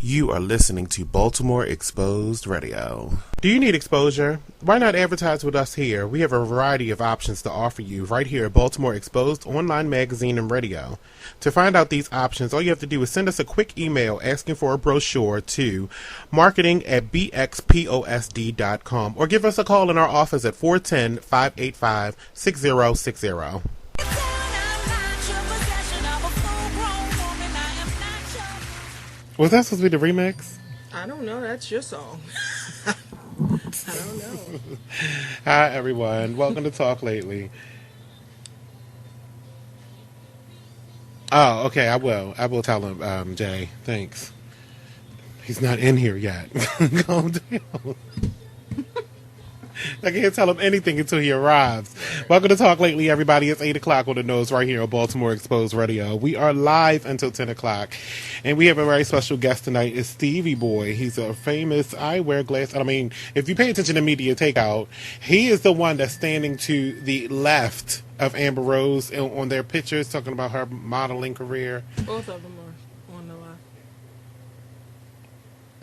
You are listening to Baltimore Exposed Radio. Do you need exposure? Why not advertise with us here? We have a variety of options to offer you right here at Baltimore Exposed Online Magazine and Radio. To find out these options, all you have to do is send us a quick email asking for a brochure to marketing@bxposd.com or give us a call in our office at 410-585-6060. Was that supposed to be the remix? I don't know. That's your song. I don't know. Hi, everyone. Welcome to Talk Lately. Oh, okay. I will tell him, Jay. Thanks. He's not in here yet. Calm down. I can't tell him anything until he arrives. Welcome to Talk Lately, everybody. It's 8 o'clock on the nose right here on Baltimore Exposed Radio. We are live until 10 o'clock. And we have a very special guest tonight. It's Stevie Boy. He's a famous eyewear glass. I mean, if you pay attention to Media Takeout, he is the one that's standing to the left of Amber Rose on their pictures, talking about her modeling career. Both of them are on the left.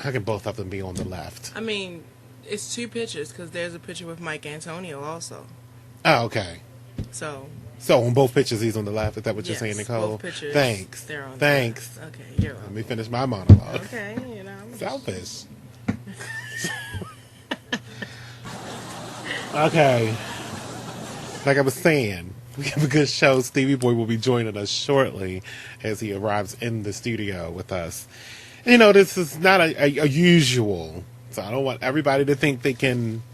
How can both of them be on the left? I mean, it's two pictures because there's a picture with Mike Antonio also. Oh, okay. So on both pictures, he's on the left. Is that what you're saying, Nicole? Both pictures. Thanks. They're on Thanks. The left. Okay, you're welcome. Let me finish my monologue. Okay, you know. Selfish. Okay. Like I was saying, we have a good show. Stevie Boy will be joining us shortly as he arrives in the studio with us. You know, this is not a usual. So I don't want everybody to think they can,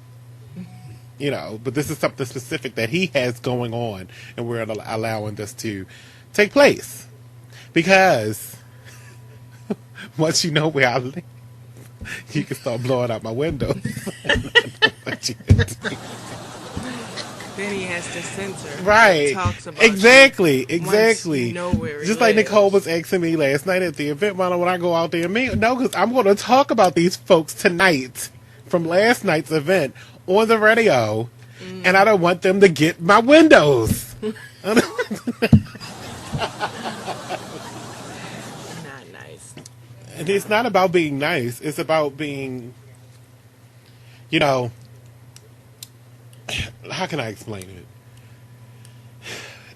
but this is something specific that he has going on, and we're allowing this to take place. Because once you know where I live, you can start blowing out my windows. Then he has to censor. Right. Talks about exactly. Once you know where Just like Nicole was asking me last night at the event, when I go out there, because I'm going to talk about these folks tonight from last night's event on the radio, and I don't want them to get my windows. Not nice. And it's not about being nice. It's about being, how can I explain it?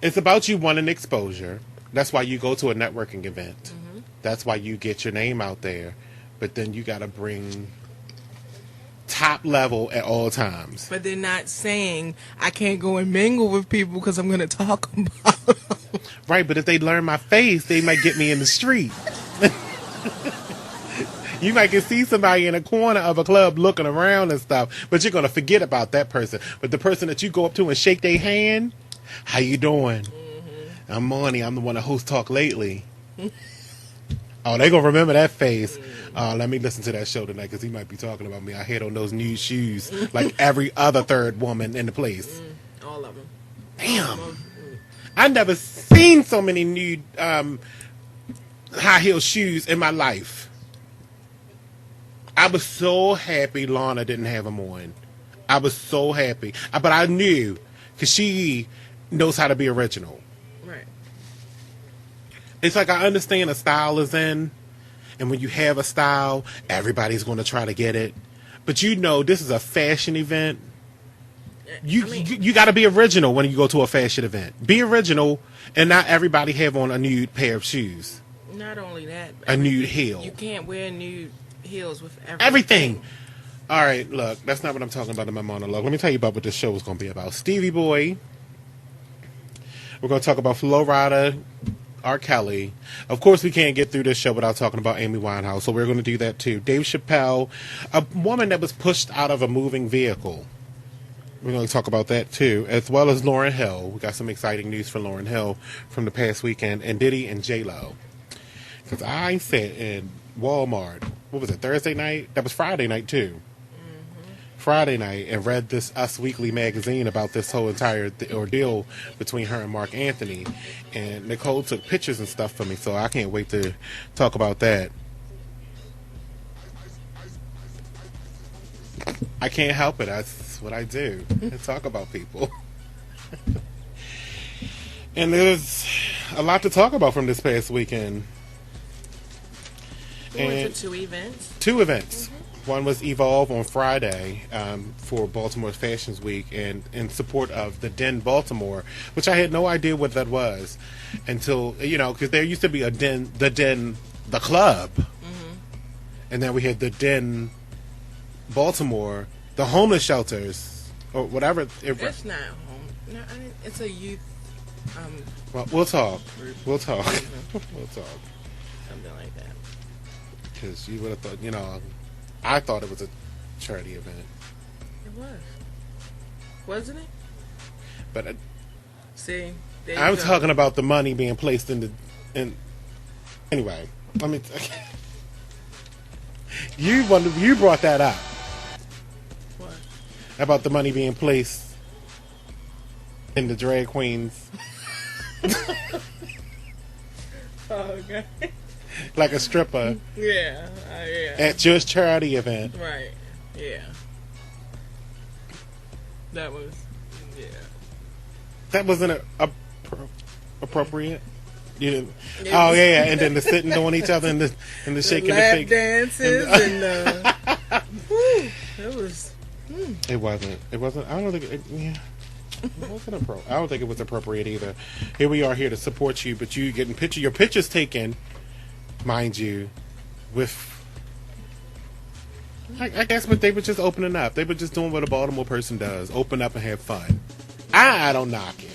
It's about you wanting exposure. That's why you go to a networking event. Mm-hmm. That's why you get your name out there. But then you got to bring top level at all times. But they're not saying I can't go and mingle with people because I'm going to talk about them. Right, but if they learn my face, they might get me in the street. You might can see somebody in a corner of a club looking around and stuff, but you're going to forget about that person. But the person that you go up to and shake their hand, how you doing? Mm-hmm. I'm Monty. I'm the one that hosts Talk Lately. Oh, they going to remember that face. Let me listen to that show tonight because he might be talking about me. I had on those nude shoes like every other third woman in the place. All of them. Damn. I never seen so many nude high heel shoes in my life. I was so happy Lana didn't have them on. I was so happy. But I knew, because she knows how to be original. Right. It's like I understand a style is in, and when you have a style, everybody's going to try to get it. But this is a fashion event. You got to be original when you go to a fashion event. Be original, and not everybody have on a nude pair of shoes. Not only that. A nude heel. You can't wear nude heels with everything. All right, look, that's not what I'm talking about in my monologue. Let me tell you about what this show is going to be about. Stevie Boy. We're going to talk about Flo Rida, R.Kelly. Of course, we can't get through this show without talking about Amy Winehouse, so we're going to do that too. Dave Chappelle, a woman that was pushed out of a moving vehicle. We're going to talk about that too, as well as Lauryn Hill. We got some exciting news for Lauryn Hill from the past weekend, and Diddy and J-Lo. Because I sat in Walmart, what was it, Thursday night? That was Friday night too. Mm-hmm. Friday night, and read this Us Weekly magazine about this whole entire ordeal between her and Mark Anthony. And Nicole took pictures and stuff for me, so I can't wait to talk about that. I can't help it. That's what I do. I talk about people. And there's a lot to talk about from this past weekend. We went to two events. Two events. One was Evolve on Friday for Baltimore's Fashions Week, and in support of the Den Baltimore, which I had no idea what that was until, because there used to be the club, and then we had the Den Baltimore, the homeless shelters, or whatever. It's not home. No, it's a youth. Well, we'll talk. We'll talk. Mm-hmm. We'll talk. Something like that. Because you would have thought, I thought it was a charity event. It was. Wasn't it? But see, I'm talking about the money being placed in anyway, let me you brought that up. What? About the money being placed in the drag queens. Oh, okay. Like a stripper. Yeah. At your charity event. Right. Yeah. That was. Yeah. That wasn't appropriate. You oh yeah, and then the sitting on each other and the shaking the lap feet. Dances and whew, it was. It wasn't. I don't think. Yeah. It wasn't appropriate. I don't think it was appropriate either. Here we are here to support you, but you getting your pictures taken, mind you, with. I guess, but they were just opening up. They were just doing what a Baltimore person does: open up and have fun. I don't knock it.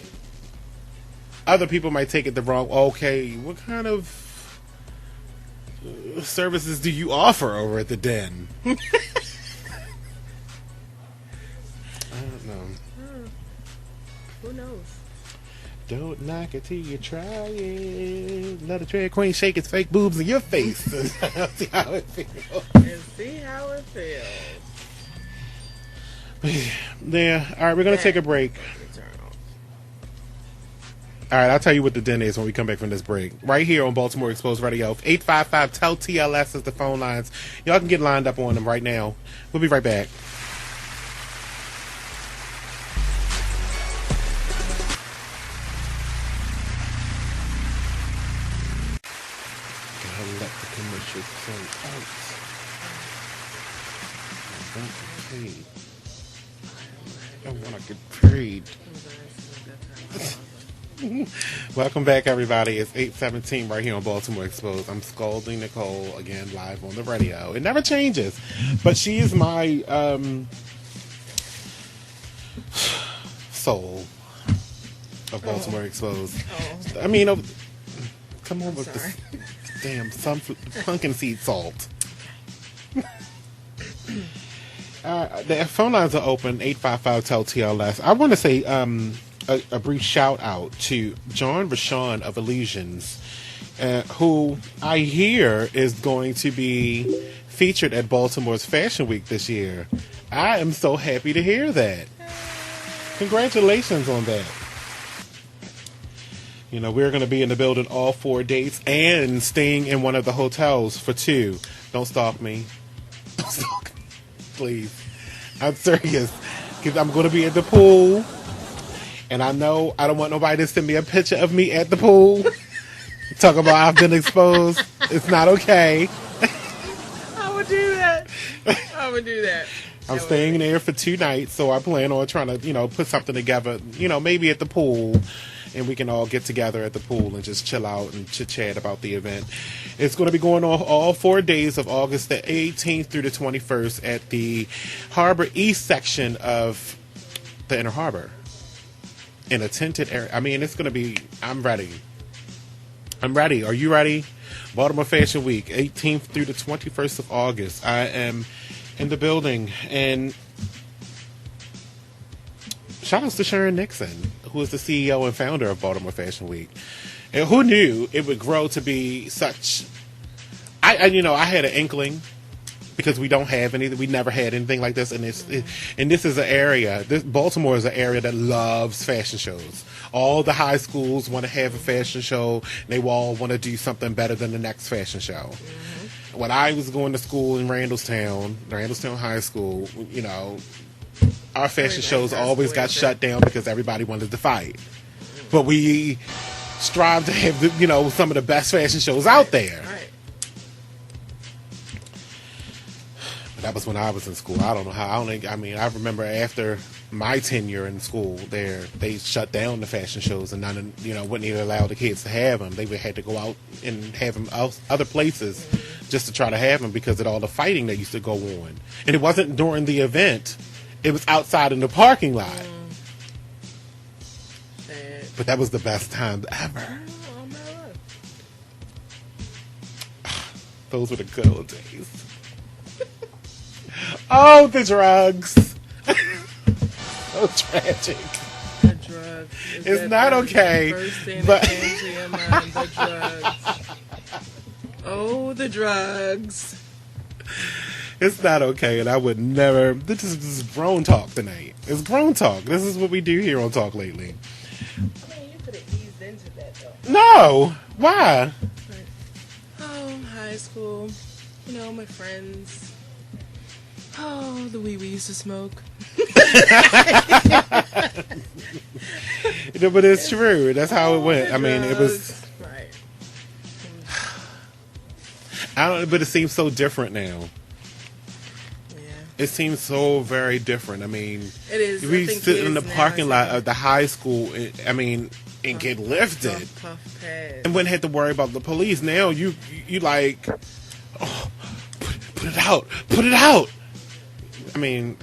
Other people might take it the wrong. Okay, what kind of services do you offer over at the Den? I don't know. Who knows? Don't knock it till you try it. Let a drag queen shake its fake boobs in your face and see how it feels. And see how it feels. Yeah. All right, we're gonna take a break. All right, I'll tell you what the Den is when we come back from this break. Right here on Baltimore Exposed Radio. 855-TEL-TLS is the phone lines. Y'all can get lined up on them right now. We'll be right back. Gotta let the commercial play out. I want to get paid. Welcome back, everybody. It's 8:17 right here on Baltimore Exposed. I'm scolding Nicole again live on the radio. It never changes, but she is my soul of Baltimore Exposed. I mean, come on with this damn pumpkin seed salt. The phone lines are open. 855-TEL-TLS. I want to say a brief shout out to John Rashawn of Illusions, who I hear is going to be featured at Baltimore's Fashion Week this year. I am so happy to hear that. Congratulations on that. We're going to be in the building all 4 days and staying in one of the hotels for 2. Don't stalk me. Don't stalk me. Please. I'm serious. Because I'm going to be at the pool. And I know I don't want nobody to send me a picture of me at the pool. Talk about I've been exposed. It's not okay. I would do that. I'm staying there for 2 nights, so I plan on trying to, put something together, maybe at the pool, and we can all get together at the pool and just chill out and chit-chat about the event. It's going to be going on all 4 days of August the 18th through the 21st at the Harbor East section of the Inner Harbor. In a tented area. I mean, it's going to be... I'm ready. Are you ready? Baltimore Fashion Week, 18th through the 21st of August. I am in the building. And shout outs to Sharon Nixon, who is the CEO and founder of Baltimore Fashion Week. And who knew it would grow to be such... I had an inkling, because we don't have anything. We never had anything like this. And this is an area. Baltimore is an area that loves fashion shows. All the high schools want to have a fashion show. They all want to do something better than the next fashion show. Mm-hmm. When I was going to school in Randallstown High School, our fashion shows always got shut down because everybody wanted to fight. But we strive to have some of the best fashion shows out there. Right. That was when I was in school. I don't know how. I remember after my tenure in school there, they shut down the fashion shows and wouldn't even allow the kids to have them. They would had to go out and have them other places just to try to have them because of all the fighting that used to go on. And it wasn't during the event. It was outside in the parking lot. But that was the best time ever. Those were the good old days. Oh, the drugs. So tragic. The drugs. It's not okay. First thing that came to your mind, the drugs. Oh, the drugs. It's not okay, and I would never. This is grown talk tonight. It's grown talk. This is what we do here on Talk Lately. I mean, you could have eased into that, though. No. Why? Oh, high school. My friends. Oh, the weed we used to smoke. But it's true. That's how it went. I mean, it was. Right. But it seems so different now. Yeah. It seems so very different. I mean, it is. We sit in the parking lot of the high school. And get lifted, puff pass. And wouldn't have to worry about the police. Now you like, oh, put it out. I mean,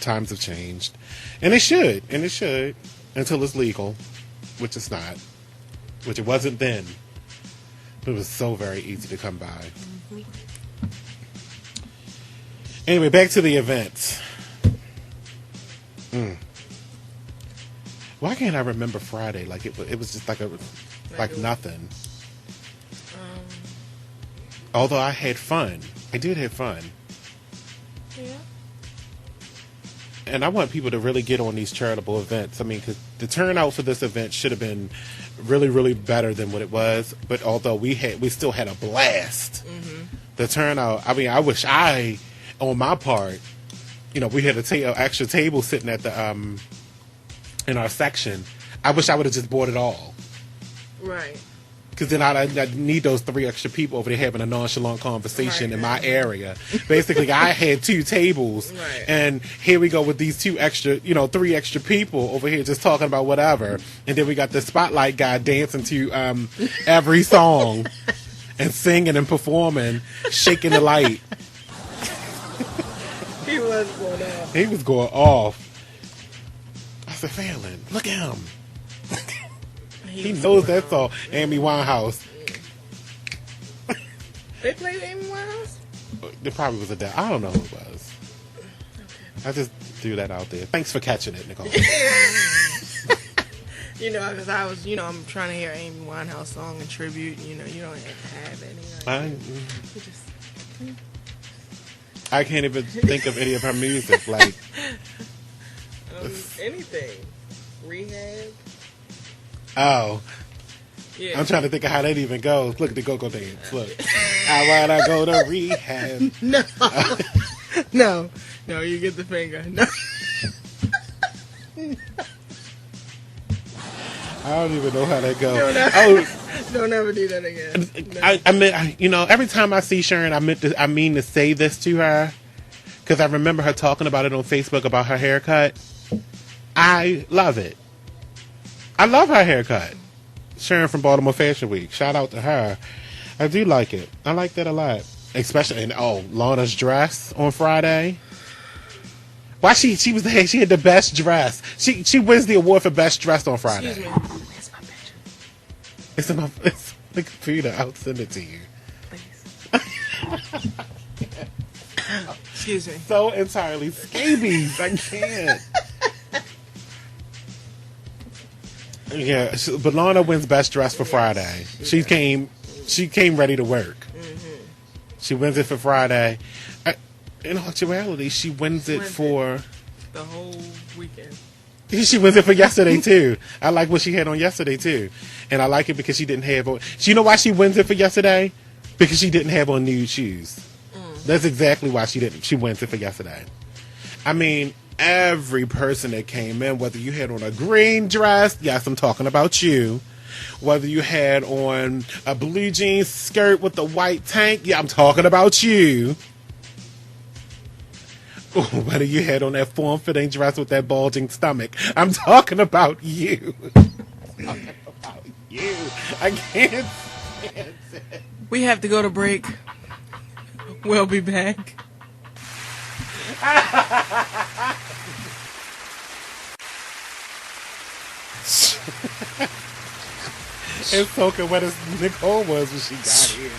times have changed, and it should, until it's legal, which it's not, which it wasn't then. But it was so very easy to come by. Mm-hmm. Anyway, back to the events. Why can't I remember Friday? Like it was just like nothing. Although I had fun, I did have fun. Yeah. And I want people to really get on these charitable events. I mean, because the turnout for this event should have been really, really better than what it was. But although we still had a blast. Mm-hmm. The turnout. I mean, I wish on my part, we had an extra table sitting at the in our section. I wish I would have just bought it all. Right. Because then I'd need those 3 extra people over there having a nonchalant conversation in my area. Basically, I had 2 tables, right. And here we go with these 3 extra people over here just talking about whatever. And then we got the spotlight guy dancing to every song and singing and performing, shaking the light. He was going off. He was going off. I said, Fallon, look at him. He knows that song, Amy Winehouse. They played Amy Winehouse? It probably was I don't know who it was. Okay. I just threw that out there. Thanks for catching it, Nicole. Because I was, I'm trying to hear Amy Winehouse song in tribute. You don't have any. I can't even think of any of her music. Like anything. Rehab. Oh. Yeah. I'm trying to think of how that even goes. Look at the go-go dance. Look. I wanna go to rehab. No. No, you get the finger. No. I don't even know how that goes. Don't ever do that again. No. I mean, every time I see Sharon, I mean to say this to her, because I remember her talking about it on Facebook about her haircut. I love it. I love her haircut. Sharon from Baltimore Fashion Week. Shout out to her. I do like it. I like that a lot. Especially Lana's dress on Friday. Why she was there? She had the best dress. She wins the award for best dress on Friday. Excuse me. It's my picture. It's in my computer. I'll send it to you. Please. Excuse me. So entirely scabies. I can't. Yeah, but Lana wins best dress for Friday. She came ready to work. Mm-hmm. She wins it for Friday. In actuality, she wins it for the whole weekend. She wins it for yesterday too. I like what she had on yesterday too, and I like it because she didn't have on. You know why she wins it for yesterday? Because she didn't have on nude shoes. That's exactly why she didn't. She wins it for yesterday. I mean, every person that came in, whether you had on a green dress, yes, I'm talking about you. Whether you had on a blue jeans skirt with a white tank, yeah, I'm talking about you. Whether you had on that form-fitting dress with that bulging stomach. I'm talking about you. Talking about you. I can't stand it. We have to go to break. We'll be back. It's soaking wet as Nicole was when she got here.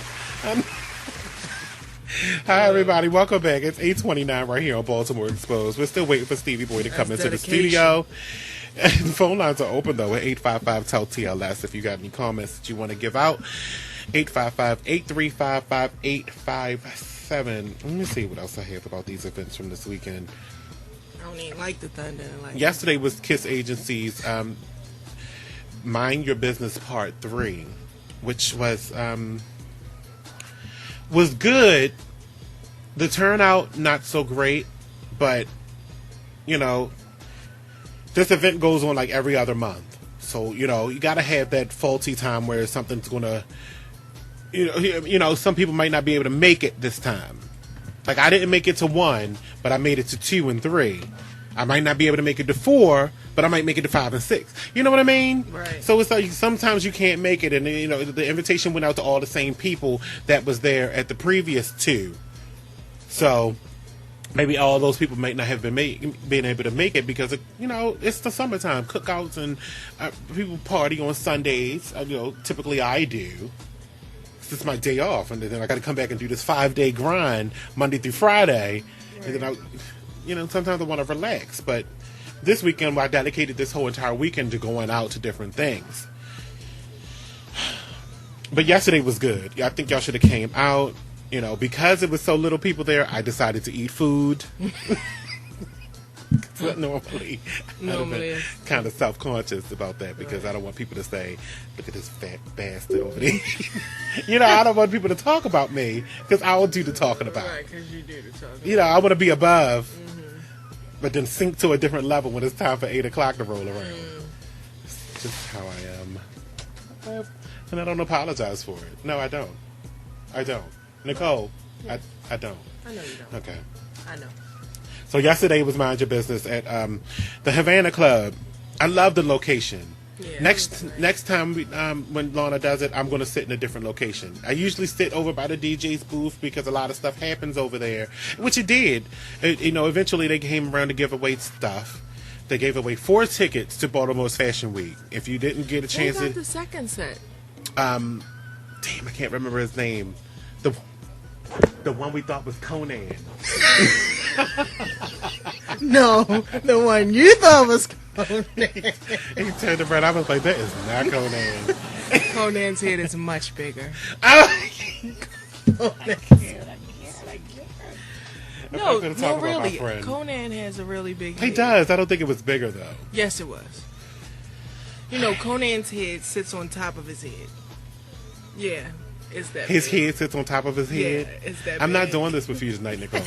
Hi, everybody. Welcome back. It's 8:29 right here on Baltimore Exposed. We're still waiting for Stevie Boy to come into the studio. And phone lines are open, though, at 855-TEL-TLS if you got any comments that you want to give out. 855-835-5857. Let me see what else I have about these events from this weekend. I don't even like the thunder. Yesterday was Kiss Agency's Mind Your Business Part 3, which was good. The turnout, not so great, but, you know, this event goes on like every other month. So, you know, you got to have that faulty time where something's going to, you know, some people might not be able to make it this time. Like, I didn't make it to 1, but I made it to 2 and 3. I might not be able to make it to 4, but I might make it to 5 and 6. You know what I mean? Right. So it's like sometimes you can't make it, and you know the invitation went out to all the same people that was there at the previous 2. So maybe all those people might not have been able to make it because you know it's the summertime, cookouts and people party on Sundays. You know, typically I do. It's my day off, and then I got to come back and do this 5-day grind Monday through Friday, right. And then you know, sometimes I want to relax, but this weekend I dedicated this whole entire weekend to going out to different things. But yesterday was good. I think y'all should have came out. You know, because it was so little people there, I decided to eat food. Normally I'm kind of self-conscious about that because I don't want people to say, look at this fat bastard over there. You know, I don't want people to talk about me because I will do the talking about. Right, because you do the talking. You know, I want to be above, but then sink to a different level when it's time for 8 o'clock to roll around. It's just how I am. And I don't apologize for it. No, I don't. Nicole, yes. I don't. I know you don't. Okay. I know. So yesterday was Mind Your Business at the Havana Club. I love the location. Yeah, next time when Lana does it, I'm going to sit in a different location. I usually sit over by the DJ's booth because a lot of stuff happens over there, which it did. You know, eventually they came around to give away stuff. They gave away 4 tickets to Baltimore's Fashion Week. If you didn't get a chance to... Who got the second set? Damn, I can't remember his name. The one we thought was Conan. No, the one you thought was Conan. He turned around. I was like, that is not Conan. Conan's head is much bigger. No, really. Conan has a really big head. He does. I don't think it was bigger, though. Yes, it was. You know, Conan's head sits on top of his head. Yeah. His head sits on top of his head. Yeah, it's that I'm big. not doing this with you tonight, Nicole.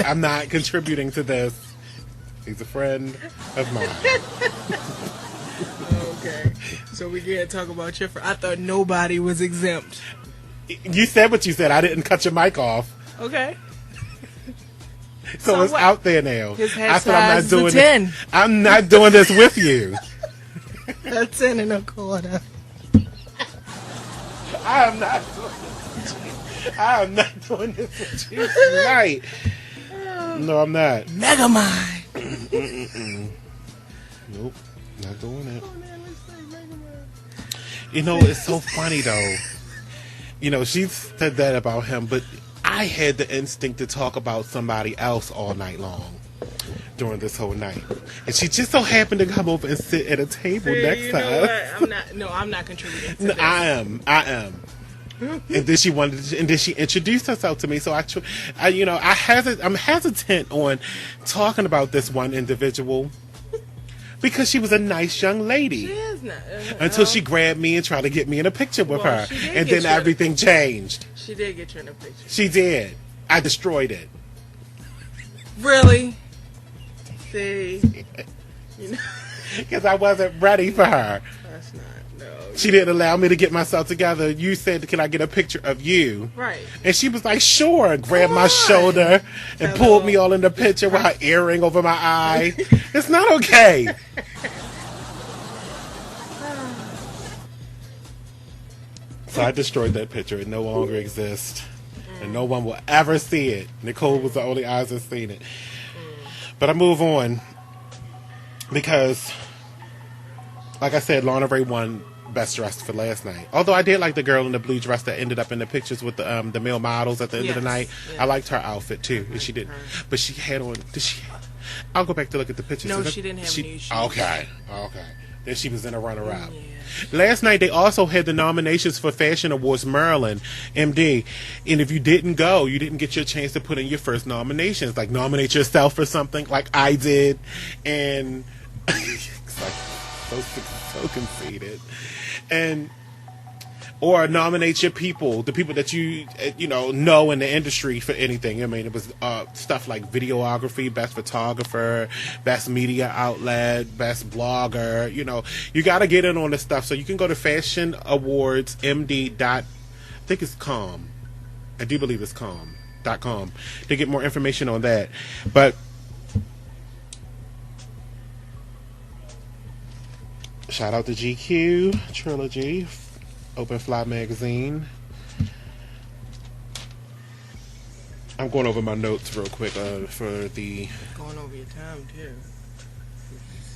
I'm not contributing to this. He's a friend of mine. Okay. So we can't talk about your friend. I thought nobody was exempt. You said what you said. I didn't cut your mic off. Okay. So it's out there now. His head size I'm not doing 10. I'm not doing this with you. A 10 and a quarter. I am not doing this with you tonight. No, I'm not. Megamind. Nope, not doing it. You know, it's so funny though. You know, she said that about him, but I had the instinct to talk about somebody else all night long during this whole night, and she just so happened to come over and sit at a table next to us. I'm not contributing to this. I am. And then she introduced herself to me. So I'm hesitant on talking about this one individual because she was a nice young lady. She is not. Until she grabbed me and tried to get me in a picture with her, and then everything changed. She did get you in a picture. She did. I destroyed it. Really? See, because I wasn't ready for her. That's not. No, She didn't allow me to get myself together. You said, "Can I get a picture of you?" Right. And she was like, "Sure." Grabbed my shoulder and pulled me all in the picture with her earring over my eye. It's not okay. So I destroyed that picture. It no longer exists. And no one will ever see it. Nicole was the only eyes that seen it. But I move on. Because, like I said, Lana Ray won Best Dressed for last night. Although I did like the girl in the blue dress that ended up in the pictures with the male models at the end of the night. Yes. I liked her outfit too. And she did. But she had on... I'll go back to look at the pictures. No, she didn't have any shoes. Okay. Then she was in a runner-up. Yeah. Last night, they also had the nominations for Fashion Awards Maryland, MD. And if you didn't go, you didn't get your chance to put in your first nominations. Like, nominate yourself for something, like I did. And it's like so conceited. And... or nominate your people, the people that you know in the industry for anything. I mean, it was stuff like videography, best photographer, best media outlet, best blogger. You got to get in on this stuff. So you can go to fashionawardsmd. I think it's com. I do believe it's com.com to get more information on that. But shout out to GQ Trilogy. Open Fly magazine. I'm going over my notes real quick for the... Going over your time, too.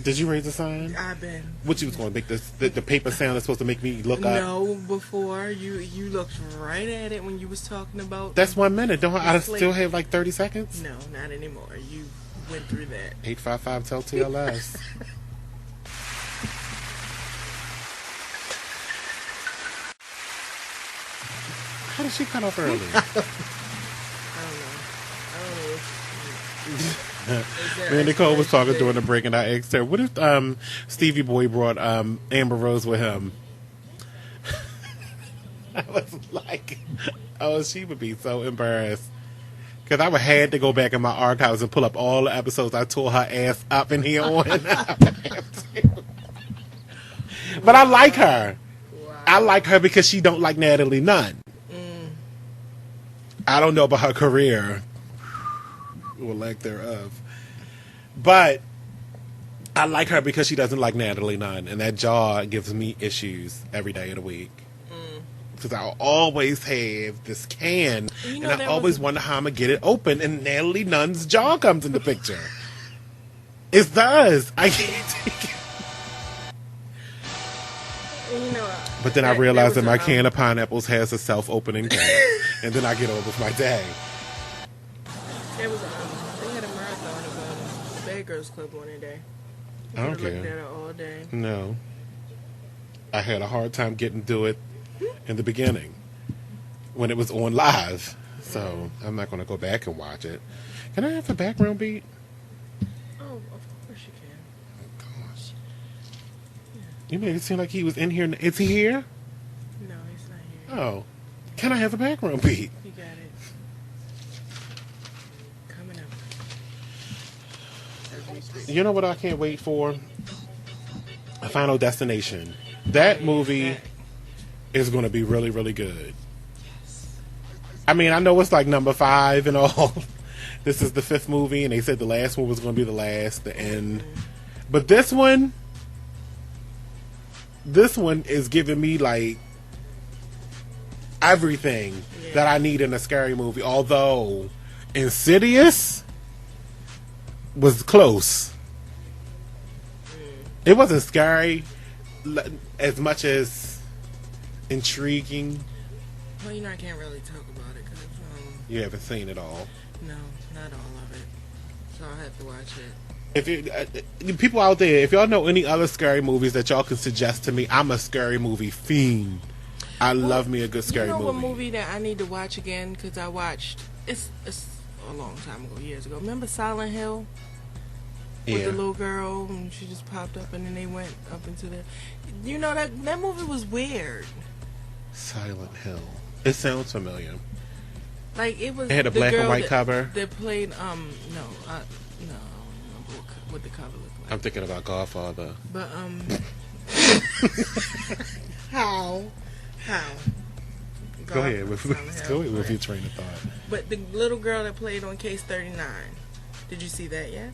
Did you raise the sign? I've been. What you was going to make the paper sound that's supposed to make me look up? No, before. You looked right at it when you was talking about... That's 1 minute. Don't I still have like 30 seconds? No, not anymore. You went through that. 855-TEL-TLS. How did she cut off early? I don't know. Me and Nicole was talking during the break, and I asked her, what if Stevie Boy brought Amber Rose with him? I was like, oh, she would be so embarrassed. Because I would had to go back in my archives and pull up all the episodes I tore her ass up in here on. But I like her. Wow. I like her because she don't like Natalie Nunn. I don't know about her career or lack thereof, but I like her because she doesn't like Natalie Nunn, and that jaw gives me issues every day of the week. Because I always have this can, and I always wonder how I'm going to get it open, and Natalie Nunn's jaw comes in the picture. It does. I can't take it. But then I realized that my can of pineapples has a self-opening can, and then I get on with my day. They had a marathon of the Bad Girls Club one day. I don't care. Looked at it all day. No. I had a hard time getting to it in the beginning when it was on live. So I'm not going to go back and watch it. Can I have a background beat? Oh, of course you can. Oh, gosh. Yeah. You made it seem like he was in here. Is he here? No, he's not here. Oh. Can I have a background beat? You got it. Coming up. You know what I can't wait for? A Final Destination. That movie is going to be really, really good. I mean, I know it's like number 5 and all. This is the 5th movie, and they said the last one was going to be the last, the end. But this one is giving me like everything that I need in a scary movie. Although Insidious was close. It wasn't scary as much as intriguing. Well, I can't really talk about it because you haven't seen it all. No, not all of it. So I'll have to watch it. If you, people out there, if y'all know any other scary movies that y'all can suggest to me, I'm a scary movie fiend. I love me a good scary movie. You know what movie that I need to watch again? Because I watched it's a long time ago, years ago. Remember Silent Hill? With the little girl, and she just popped up, and then they went up into the... You know, that movie was weird. Silent Hill. It sounds familiar. Like, it was... It had a black and white cover? They played, I don't remember what the cover looked like. I'm thinking about Godfather. But, How? Go ahead with your train of thought. But the little girl that played on Case 39, did you see that yet?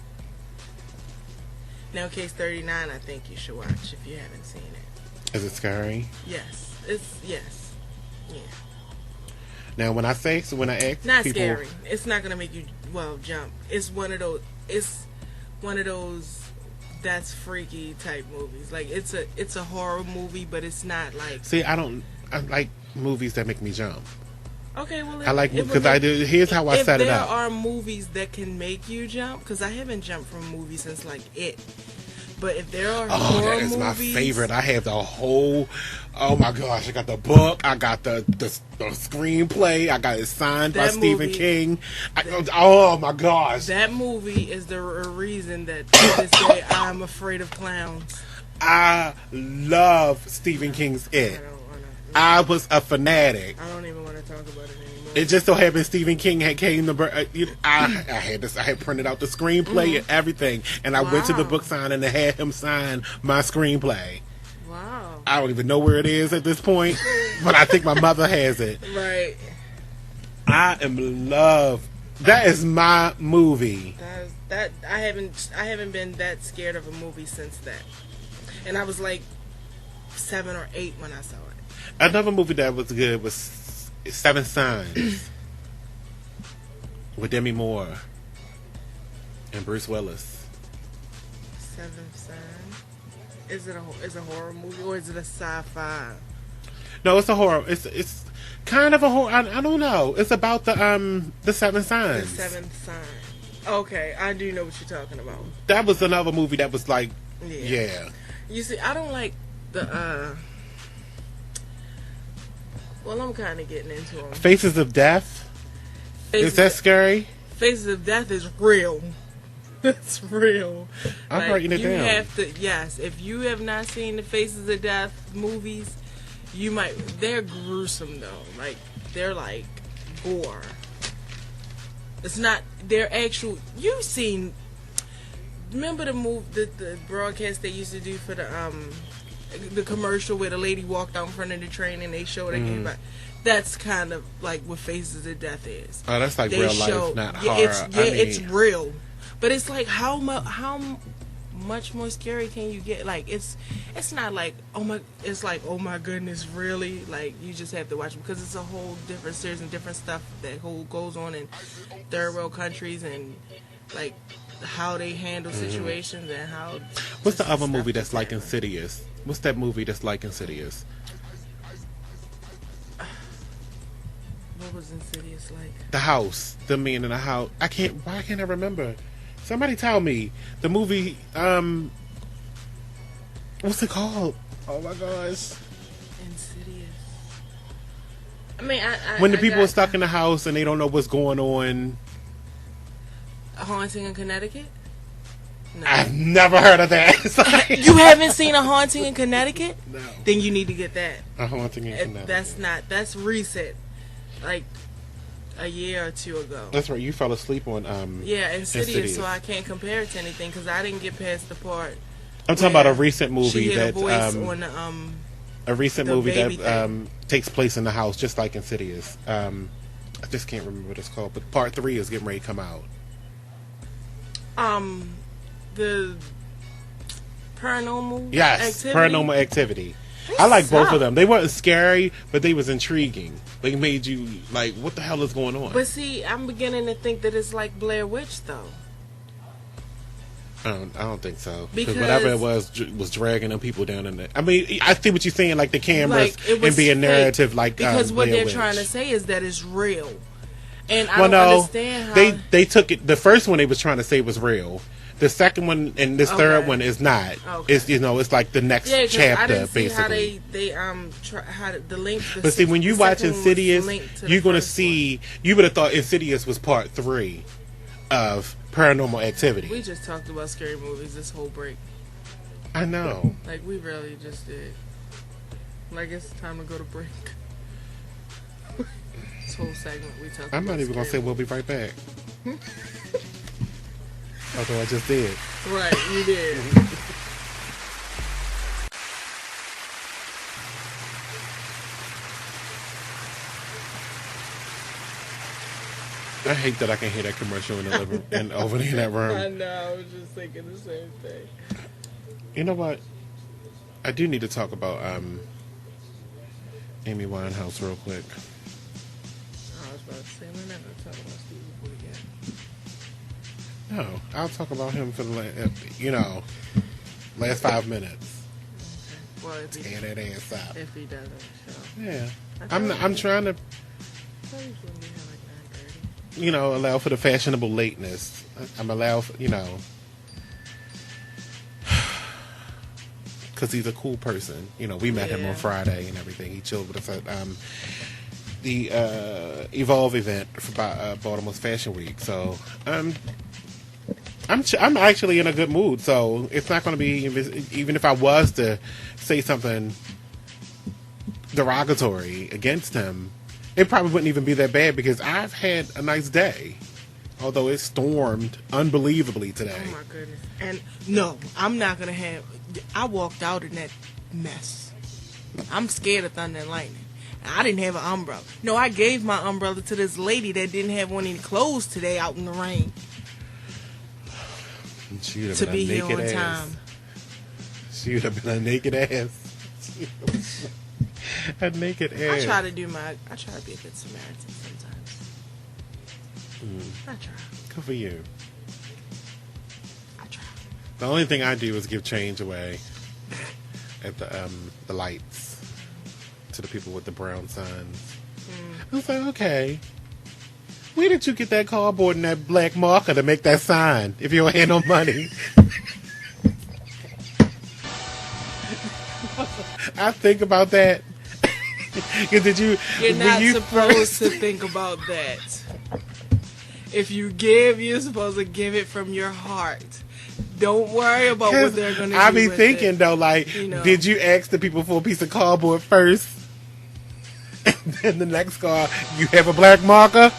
Now, Case 39, I think you should watch if you haven't seen it. Is it scary? Yes. Yeah. Now, when I ask not people, scary. It's not gonna make you jump. It's one of those that's freaky type movies. Like it's a horror movie, but it's not like. See, I like movies that make me jump. Okay, well, I like because I do. Here's how I set it up. There are movies that can make you jump, because I haven't jumped from movies since like It. But if there are horror movies, my favorite. I have the whole. Oh my gosh! I got the book. I got the screenplay. I got it signed by Stephen King. Oh my gosh! That movie is the reason that they say I'm afraid of clowns. I love Stephen King's It. I was a fanatic. I don't even want to talk about it anymore. It just so happened Stephen King had came to. I had printed out the screenplay and everything, and I went to the book sign and I had him sign my screenplay. Wow. I don't even know where it is at this point, but I think my mother has it. Right. I am in love. That is my movie. I haven't been that scared of a movie since that, and I was like 7 or 8 when I saw it. Another movie that was good was Seven Signs with Demi Moore and Bruce Willis. Seventh Sign. Is it a horror movie or is it a sci-fi? No, it's a horror. It's kind of a horror. I don't know. It's about the Seven Signs. The Seventh Sign. Okay, I do know what you're talking about. That was another movie that was like, yeah. You see, I don't like the. Well, I'm kind of getting into them. Faces of Death. Is that scary? Faces of Death is real. It's real. I'm writing it down. You have to, yes. If you have not seen the Faces of Death movies, you might. They're gruesome though. Like they're like gore. It's not. They're actual. You've seen. Remember the broadcast they used to do for the commercial where the lady walked out in front of the train and they showed her. That's kind of like what Faces of Death is. Oh, that's like real life, not horror. It's real, but it's like how much more scary can you get? Like it's not like it's like oh my goodness, really? Like you just have to watch it because it's a whole different series and different stuff that goes on in third world countries and like how they handle situations and how. What's the other movie that's like Insidious? What's that movie that's like Insidious? What was Insidious like? The house. The man in the house. Why can't I remember? Somebody tell me. The movie, what's it called? Oh my gosh. Insidious. I mean, when the people are stuck in the house and they don't know what's going on. A Haunting in Connecticut? No. I've never heard of that. You haven't seen A Haunting in Connecticut? No. Then you need to get that. A Haunting in Connecticut. That's recent. Like a year or two ago. That's right. You fell asleep on Insidious, so I can't compare it to anything because I didn't get past the part. I'm talking about a recent movie that a recent movie that takes place in the house, just like Insidious. I just can't remember what it's called, but part 3 is getting ready to come out. The Paranormal Activity? Paranormal Activity. They I like suck. both of them. They weren't scary, but they was intriguing. They made you like, what the hell is going on? But see, I'm beginning to think that it's like Blair Witch, though. I don't think so. Because whatever it was dragging them people down in there. I mean, I see what you're saying, like the cameras and being narrative, like because what Blair they're Witch. trying to say is that it's real, and I don't understand how they took it. The first one they was trying to say was real. The second one and this third one is not. Okay. It's it's like the next chapter I didn't see basically. How the link. But see, when you watch Insidious, you're gonna see. You would have thought Insidious was part 3 of Paranormal Activity. We just talked about scary movies this whole break. I know. Like we really just did. Like it's time to go to break. This whole segment we talked. I'm not even gonna say we'll be right back. Although I just did. Right, you did. I hate that I can hear that commercial in the living and over there in that room. I know. I was just thinking the same thing. You know what? I do need to talk about Amy Winehouse real quick. I was about to say, we're not going to talk about Stevie Boy yet. No, I'll talk about him for the last 5 minutes. Okay. Well, if he, tear that ass up. If he doesn't, so. Yeah. I'm trying to, I thought he was going to be here like 9:30. allow for the fashionable lateness. I'm allowed for, because he's a cool person. We met him on Friday and everything. He chilled with us at the Evolve event for Baltimore's Fashion Week. So I'm actually in a good mood. So it's not going to be, even if I was to say something derogatory against him, it probably wouldn't even be that bad because I've had a nice day. Although it stormed unbelievably today. Oh my goodness. And no, I'm not going to have... I walked out in that mess. I'm scared of thunder and lightning. I didn't have an umbrella. No, I gave my umbrella to this lady that didn't have one in clothes today out in the rain. To be here on time. She would have been a naked ass. A naked ass. I try to be a good Samaritan sometimes. I try. Good for you. I try. The only thing I do is give change away at the lights to the people with the brown signs. I was like, okay, where did you get that cardboard and that black marker to make that sign if you don't have no money? I think about that. You're not supposed to think about that. If you give, you're supposed to give it from your heart. Don't worry about what they're going to do. I be thinking though, like, did you ask the people for a piece of cardboard first? And then the next card, you have a black marker?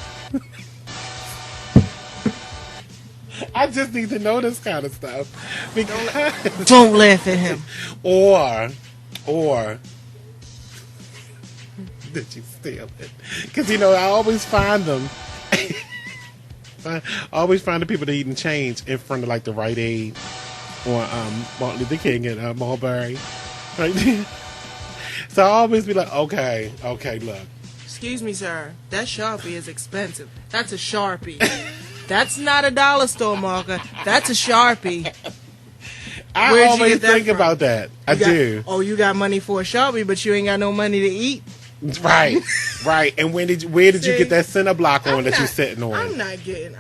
I just need to know this kind of stuff. Because don't laugh at him. Or did you steal it? Because, I always find them. I always find the people that eating change in front of like the Rite Aid or Martin Luther King and Mulberry. Right? So I always be like, okay, look. Excuse me, sir. That Sharpie is expensive. That's a Sharpie. That's not a dollar store marker. That's a Sharpie. I always think about that. I do. Oh, you got money for a Sharpie, but you ain't got no money to eat. Right. And where did you get that center block on that you're sitting on? I'm not getting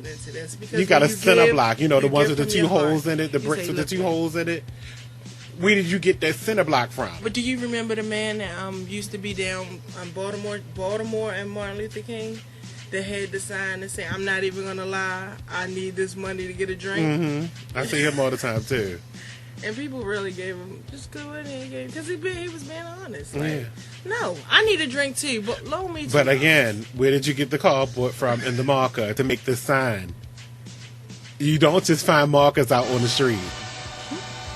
into this because you got a center block. The ones with the two holes in it, the bricks with the two holes in it. Where did you get that center block from? But do you remember the man that used to be down on Baltimore and Martin Luther King? That had the sign that said, "I'm not even gonna lie. I need this money to get a drink." Mm-hmm. I see him all the time too. And people really gave him just good money because he was being honest. Like, no, I need a drink too, but loan me. But again, where did you get the cardboard from and the marker to make this sign? You don't just find markers out on the street.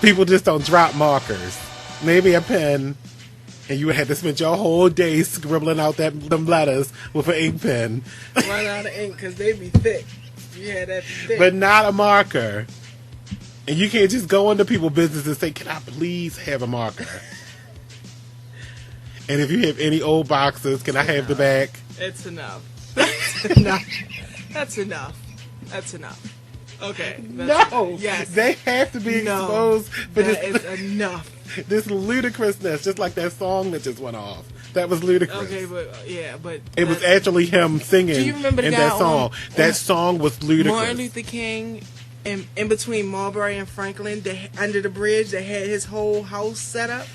People just don't drop markers. Maybe a pen, and you had to spend your whole day scribbling out them letters with an ink pen. Run out of ink because they be thick. Yeah, that's thick. But not a marker. And you can't just go into people's business and say, "Can I please have a marker?" And if you have any old boxes, can I have the back? It's enough. That's enough. That's enough. That's enough. Okay. No. Yes. They have to be exposed for that is enough. This ludicrousness, just like that song that just went off. That was ludicrous. Okay, but it was actually him singing. Do you remember the in guy that song? That song was ludicrous. Martin Luther King. In between Marbury and Franklin, under the bridge, they had his whole house set up.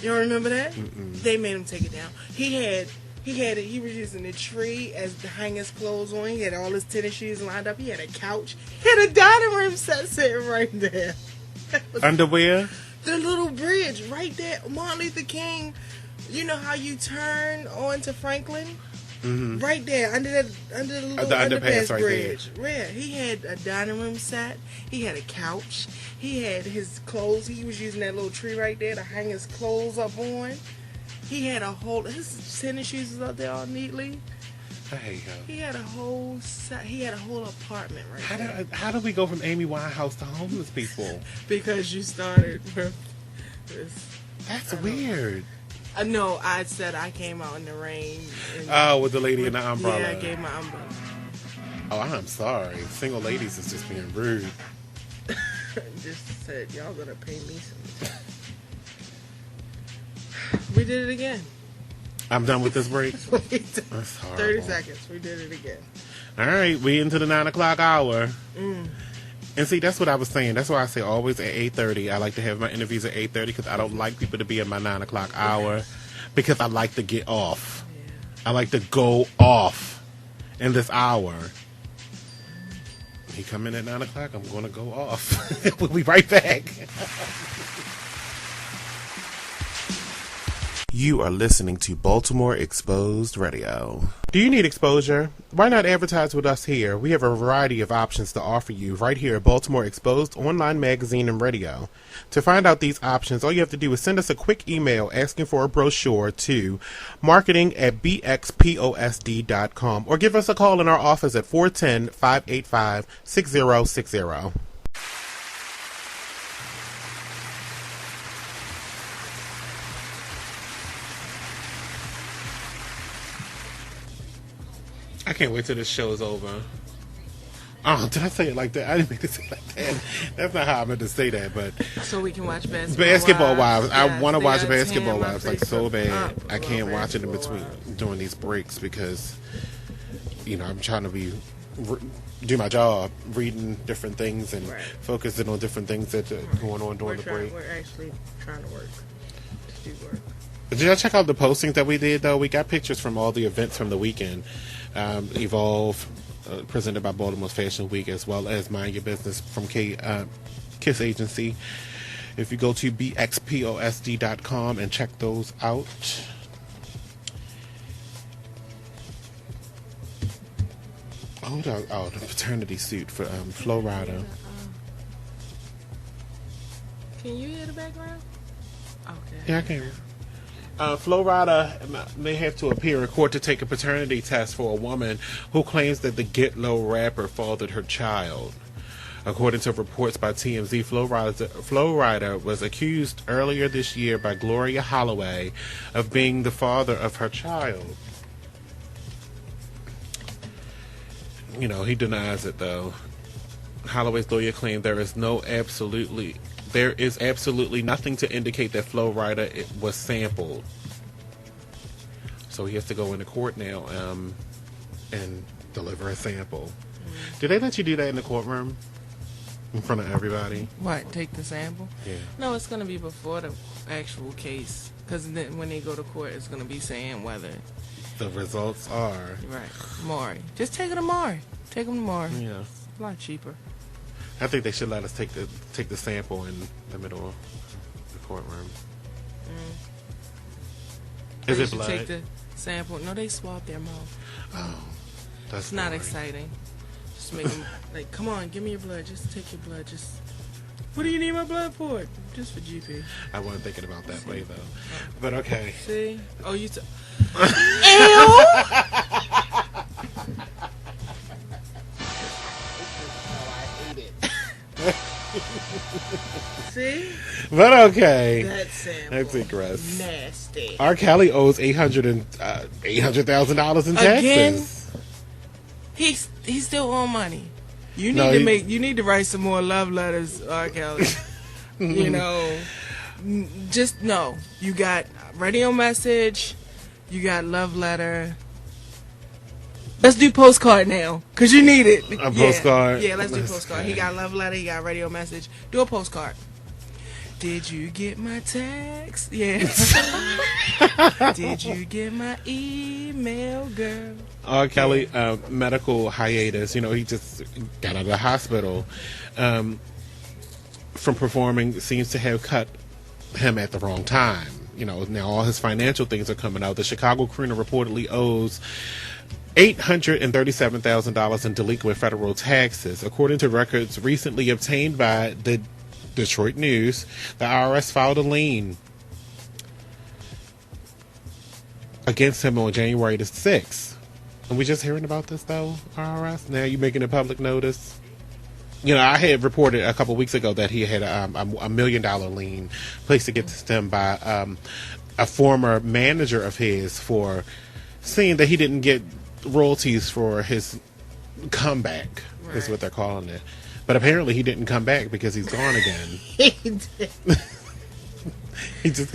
You don't remember that? Mm-mm. They made him take it down. He was using a tree as to hang his clothes on. He had all his tennis shoes lined up. He had a couch. He had a dining room set sitting right there. Underwear? The little bridge right there. Martin Luther King. You know how you turn onto Franklin? Mm-hmm. Right there, under the little underpass right bridge. Yeah, he had a dining room set. He had a couch. He had his clothes. He was using that little tree right there to hang his clothes up on. He had his tennis shoes was up there all neatly. I hate him. He had a whole apartment right there. How do we go from Amy Winehouse to homeless people? Because you started with this. That's weird. No, I said I came out in the rain. With the lady in the umbrella. Yeah, I gave my umbrella. Oh, I'm sorry. Single ladies is just being rude. Just said, y'all gonna pay me some. We did it again. I'm done with this break. That's horrible. 30 seconds. We did it again. All right, we into the 9 o'clock hour. And see, that's what I was saying. That's why I say always at 8:30. I like to have my interviews at 8:30 because I don't like people to be in my 9 o'clock hour because I like to get off. Yeah. I like to go off in this hour. He come in at 9 o'clock, I'm going to go off. We'll be right back. You are listening to Baltimore Exposed Radio. Do you need exposure? Why not advertise with us here? We have a variety of options to offer you right here at Baltimore Exposed online magazine and radio. To find out these options, all you have to do is send us a quick email asking for a brochure to marketing@bxposd.com or give us a call in our office at 410-585-6060. I can't wait till this show is over. Oh, did I say it like that? I didn't mean to say it like that. That's not how I meant to say that, but... So we can watch Basketball Wives. Yes, I want to watch Basketball Wives like so bad. I can't watch it in between during these breaks because, I'm trying to do my job, reading different things and focusing on different things that are going on during the break. We're actually trying to work. To do work. Did y'all check out the postings that we did, though? We got pictures from all the events from the weekend. Evolve, presented by Baltimore's Fashion Week, as well as Mind Your Business from Kiss Agency. If you go to bxposd.com and check those out. Hold on. Oh, the paternity suit for Flo Rida. Can you hear the background? Okay. Yeah, I can. Flo Rida may have to appear in court to take a paternity test for a woman who claims that the Get Low rapper fathered her child. According to reports by TMZ, Flo Rida was accused earlier this year by Gloria Holloway of being the father of her child. He denies it, though. Holloway's lawyer claimed there is absolutely nothing to indicate that Flo Rida was sampled. So he has to go into court now and deliver a sample. Did they let you do that in the courtroom? In front of everybody? What, take the sample? Yeah. No, it's going to be before the actual case. Because then when they go to court, it's going to be saying whether... The results are... Right. Maury. Just take it to Maury. Take them to Maury. Yeah. It's a lot cheaper. I think they should let us take the sample in the middle of the courtroom. Is it blood? Take the sample. No, they swab their mouth. Oh, that's it's not exciting. Just make them like, come on, give me your blood. Just take your blood. Just what do you need my blood for? Just for GP. I wasn't thinking about that way though. But okay. See? Oh, you. Ew. See? But okay. That's gross. Nasty. R.Kelly owes $800,000 in taxes. Again? He's still on money. You need to write some more love letters, R.Kelly. Just no. You got radio message. You got love letter. Let's do postcard now, because you need it. A postcard? Yeah, let's do postcard. He got love letter, he got radio message. Do a postcard. Did you get my text? Yes. Did you get my email, girl? R. Kelly, medical hiatus. He just got out of the hospital from performing. Seems to have cut him at the wrong time. Now all his financial things are coming out. The Chicago crooner reportedly owes $837,000 in delinquent federal taxes. According to records recently obtained by the Detroit News, the IRS filed a lien against him on January the 6th, And we just hearing about this though, RRS. Now you making a public notice. You know, I had reported a couple weeks ago that he had a $1 million lien placed against him by a former manager of his for seeing that he didn't get royalties for his comeback, right, is what they're calling it. But apparently he didn't come back because he's gone again. He did.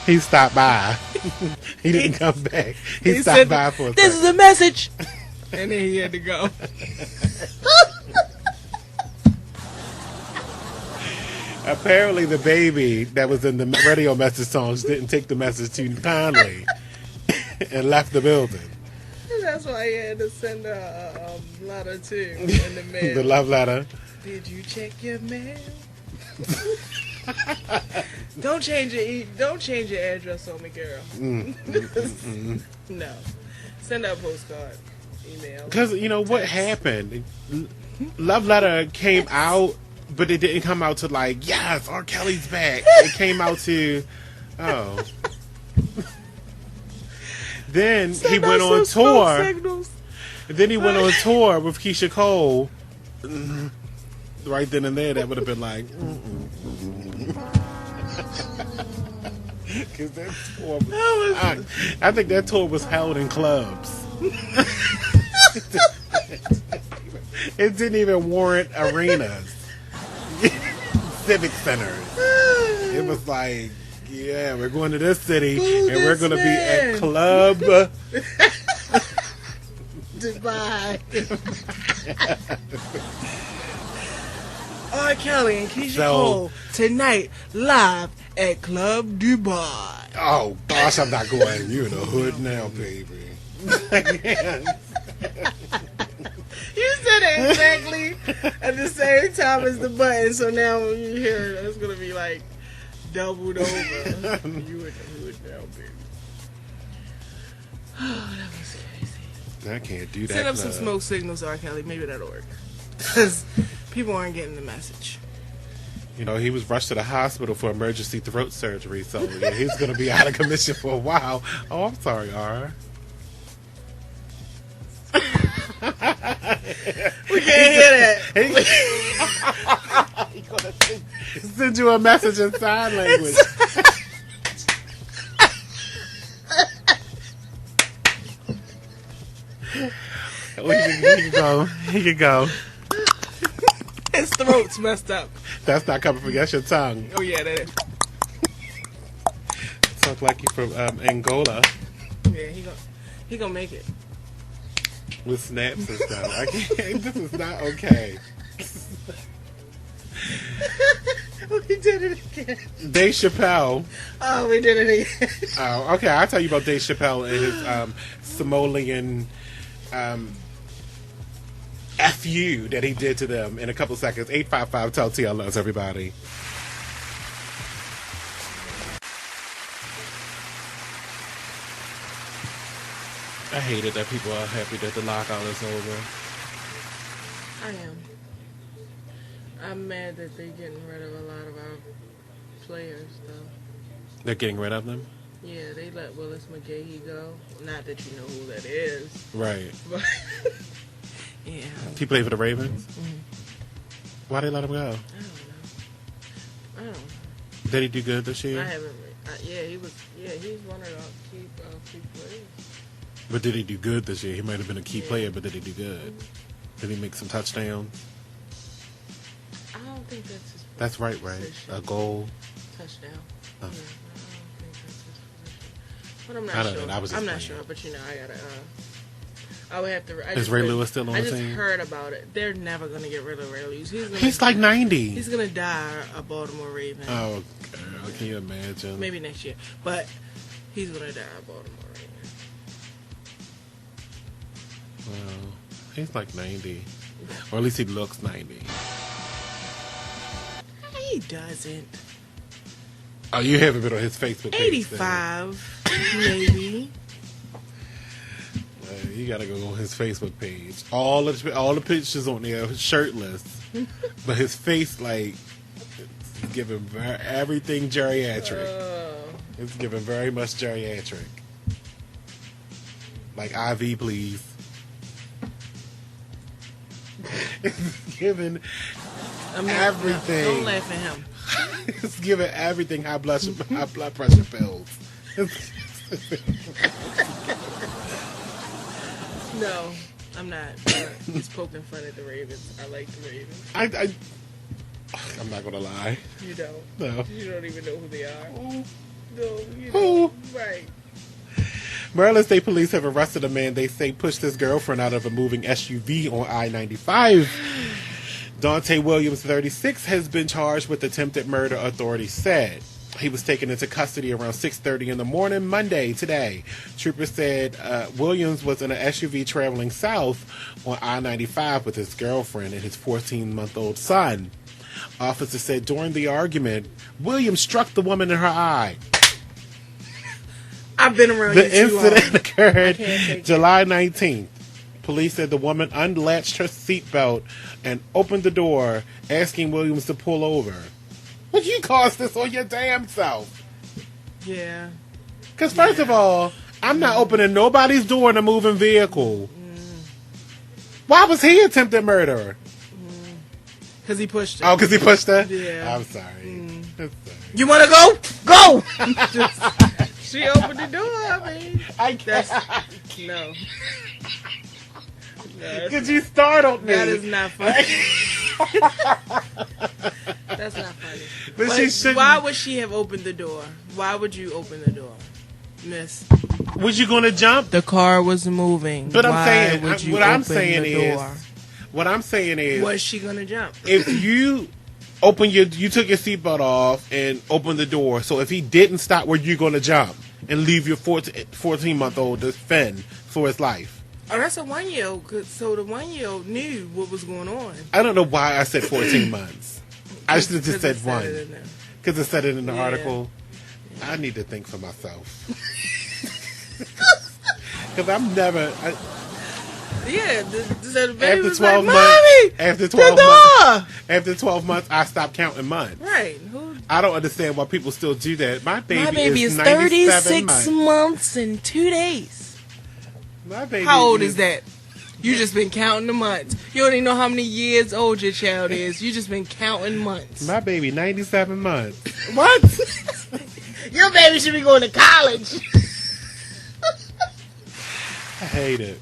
He stopped by. He didn't come back. He stopped said, by for a "This second. is a message," and then he had to go. Apparently the baby that was in the radio message songs didn't take the message too kindly and left the building. That's why he had to send a letter too in the mail. The love letter. Did you check your mail? Don't change your address on me, girl. No. Send out a postcard, email. Because you know what happened? Love letter came out, but it didn't come out to like, yes, R. Kelly's back. It came out to, oh. Then he went on tour. Then he went on tour with Keisha Cole. Right then and there, that would have been like, because that tour was, I think that tour was held in clubs. It didn't even warrant arenas, civic centers. It was like, yeah, we're going to this city and we're going to be at Club Dubai. R.Kelly and Keisha Cole tonight live at Club Dubai. Oh gosh, I'm not going. You're in the hood now, baby. You said it exactly at the same time as the button, so now when you hear it, it's gonna be like doubled over. You in the hood now, baby. Oh, that was crazy. I can't do that. Send up some smoke signals, R. Kelly. Maybe that'll work. Because people aren't getting the message. You know, he was rushed to the hospital for emergency throat surgery, so yeah, he's going to be out of commission for a while. Oh, I'm sorry, R. We can't hear that. He's going to send you a message in sign language. He can go. His throat's messed up. That's not coming from you. That's your tongue. Oh, yeah, that is. Talk like you from Angola. Yeah, he gonna make it. With snaps and stuff. I can't. This is not okay. We did it again. Dave Chappelle. Oh, we did it again. Oh, okay. I'll tell you about Dave Chappelle and his Somalian FU that he did to them in a couple seconds. 855 tell TLS, everybody. I hate it that people are happy that the lockout is over. I am. I'm mad that they're getting rid of a lot of our players, though. They're getting rid of them? Yeah, they let Willis McGahee go. Not that you know who that is. Right. But yeah. He played for the Ravens? Mm-hmm. Why'd they let him go? I don't know. Did he do good this year? I haven't. He's one of the key players. But did he do good this year? He might have been a key player, but did he do good? Did he make some touchdowns? I don't think that's his position. That's right? A goal? Touchdown. Oh. Yeah, I don't think that's his position. But I'm not sure. I'm not sure, but you know, I would have to. Is Ray Lewis still on the team? I just heard about it. They're never going to get rid of Ray Lewis. He's like 90. He's going to die a Baltimore Raven. Oh, girl, can you imagine? Maybe next year. But he's going to die a Baltimore Raven. Well, he's like 90. Or at least he looks 90. He doesn't. Oh, you haven't been on his Facebook page. 85, maybe. You gotta go on his Facebook page. All the pictures on there shirtless, but his face like it's giving everything geriatric. It's giving very much geriatric. Like, IV, please. It's giving everything. Don't laugh at him. It's giving everything high blood pressure pills. No, I'm not. He's poking fun at the Ravens. I like the Ravens. I'm not gonna lie. You don't. No. You don't even know who they are. Ooh. No, you Ooh. don't. Right. Maryland State Police have arrested a man they say pushed his girlfriend out of a moving SUV on I-95. Dante Williams, 36, has been charged with attempted murder, authorities said. He was taken into custody around 6:30 in the morning, Monday, today. Troopers said Williams was in an SUV traveling south on I-95 with his girlfriend and his 14-month-old son. Officers said during the argument, Williams struck the woman in her eye. I've been around The you too long. incident occurred July 19th. Police said the woman unlatched her seatbelt and opened the door, asking Williams to pull over. Would you cause this on your damn self? Yeah. Because first of all, I'm not opening nobody's door in a moving vehicle. Why was he attempted murder? Because he pushed her. Oh, because he pushed her? Yeah. I'm sorry. I'm sorry. You want to go? Go! She opened the door. I mean, I can't. no. Because you startled me. That is not funny. That's not funny. But she shouldn't. Why would she have opened the door? Why would you open the door, miss? Was you going to jump? The car was moving. But Why I'm saying, would you what I'm open saying the is, door? what I'm saying is, Was she going to jump? if you you took your seatbelt off and opened the door, so if he didn't stop, were you going to jump and leave your 14-month-old to fend for his life? Oh, that's a 1-year-old. So the 1-year-old knew what was going on. I don't know why I said 14 months. I should have just said one. Because it said it in the article. I need to think for myself. Because I'm never... the baby after was 12 like, months, Mommy! after 12 months, I stopped counting months. Right. I don't understand why people still do that. My baby is 36 months and 2 days. My baby How old is that? You just been counting the months. You don't even know how many years old your child is. You just been counting months. My baby, 97 months. What? Your baby should be going to college. I hate it.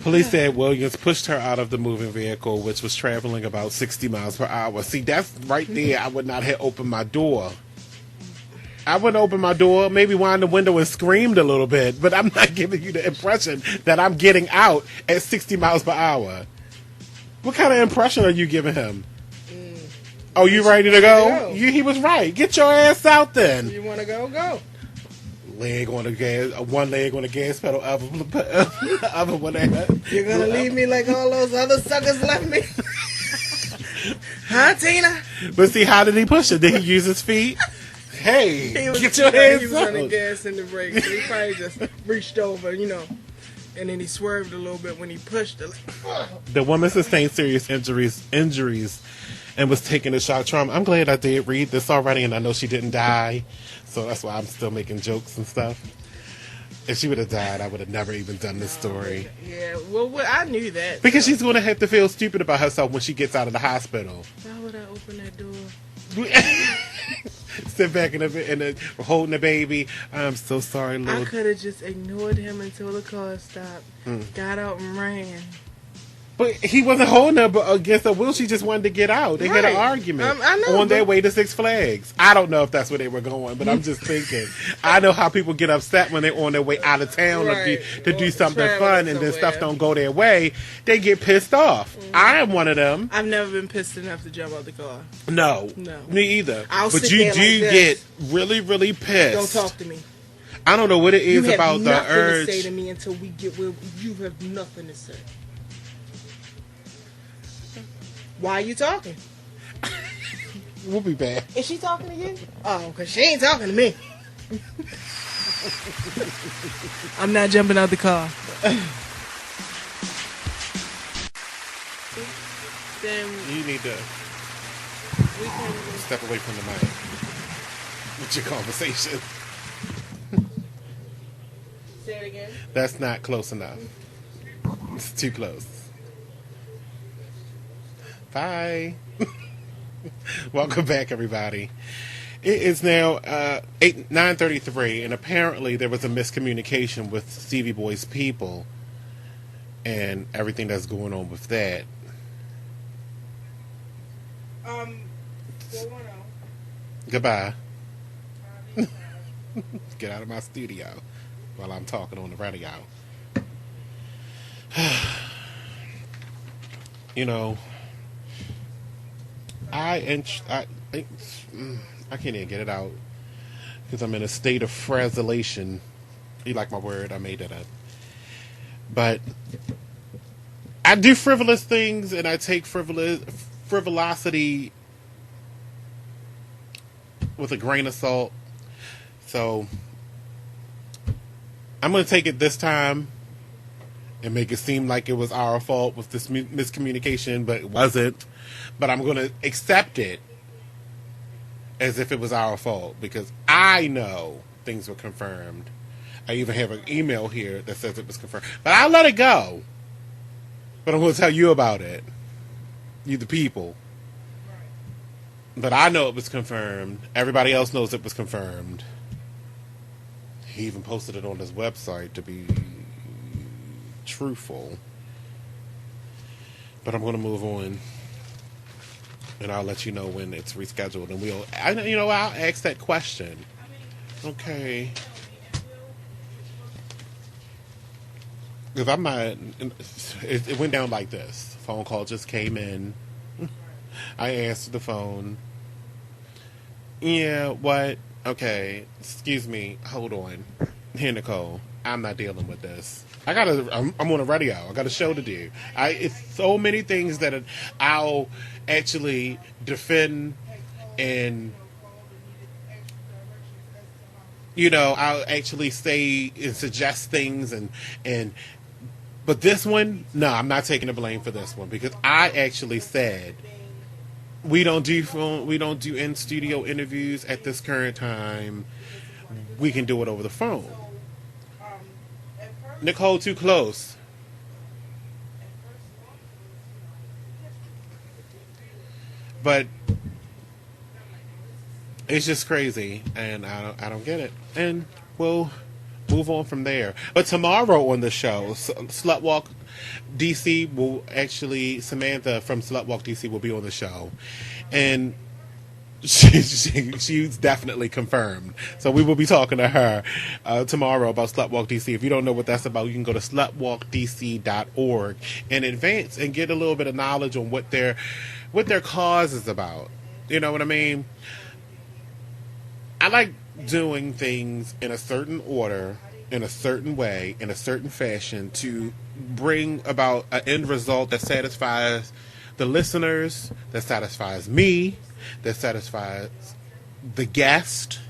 Police said Williams pushed her out of the moving vehicle, which was traveling about 60 miles per hour. See, that's right there. I would not have opened my door. I wouldn't open my door, maybe wind the window and screamed a little bit, but I'm not giving you the impression that I'm getting out at 60 miles per hour. What kind of impression are you giving him? Oh, you ready to go? He was right. Get your ass out then. You want to go? Go. Leg on the gas, one leg on the gas pedal, other one. You're going to leave me like all those other suckers left me? Huh, Tina? But see, how did he push it? Did he use his feet? Hey, get your hands out. He was on the gas and the brakes. So he probably just reached over, and then he swerved a little bit when he pushed it. The woman sustained serious injuries and was taken to shock trauma. I'm glad I did read this already, and I know she didn't die, so that's why I'm still making jokes and stuff. If she would have died, I would have never even done this story. Yeah, well, I knew that. Because she's going to have to feel stupid about herself when she gets out of the hospital. Why would I open that door? Sit back and holding the baby. I'm so sorry, Lord. I could have just ignored him until the car stopped, got out and ran. But he wasn't holding her against her will. She just wanted to get out. They had an argument I know, on their way to Six Flags. I don't know if that's where they were going, but I'm just thinking. I know how people get upset when they're on their way out of town to do something fun and then stuff don't go their way. They get pissed off. I am one of them. I've never been pissed enough to jump out the car. No. Me either. But you do get really, really pissed. Don't talk to me. I don't know what it is about the urge. You have nothing to say to me until we get where you have nothing to say. Why are you talking? We'll be back. Is she talking to you? Oh, because she ain't talking to me. I'm not jumping out the car. Then you need to step away from the mic with your conversation. That's not close enough. It's too close. Bye. Welcome back, everybody. It is now 9:33, and apparently there was a miscommunication with Stevie Boy's people and everything that's going on with that. Goodbye. Get out of my studio while I'm talking on the radio. You know, I can't even get it out because I'm in a state of frazzlation. You like my word? I made that up. But I do frivolous things, and I take frivolosity with a grain of salt. So I'm going to take it this time and make it seem like it was our fault with this miscommunication, but it wasn't. But I'm going to accept it as if it was our fault because I know things were confirmed. I even have an email here that says it was confirmed. But I'll let it go. But I'm going to tell you about it. You the people. But I know it was confirmed. Everybody else knows it was confirmed. He even posted it on his website to be truthful. But I'm going to move on. And I'll let you know when it's rescheduled. And I'll ask that question. Okay. Because it went down like this. Phone call just came in. I answered the phone. Yeah, what? Okay, excuse me. Hold on. Here, Nicole. I'm not dealing with this. I'm on a radio. I got a show to do. It's so many things that I'll actually defend and, I'll actually say and suggest things but this one, no, I'm not taking the blame for this one because I actually said we don't do in-studio interviews at this current time. We can do it over the phone. Nicole, too close. But it's just crazy, and I don't get it. And we'll move on from there. But tomorrow on the show, Slutwalk DC will actually, Samantha from Slutwalk DC will be on the show. And she's definitely confirmed. So we will be talking to her tomorrow about Slutwalk DC. If you don't know what that's about, you can go to slutwalkdc.org in advance and get a little bit of knowledge on what their cause is about. You know what I mean? I like doing things in a certain order, in a certain way, in a certain fashion to bring about an end result that satisfies the listeners, that satisfies me, that satisfies the guest,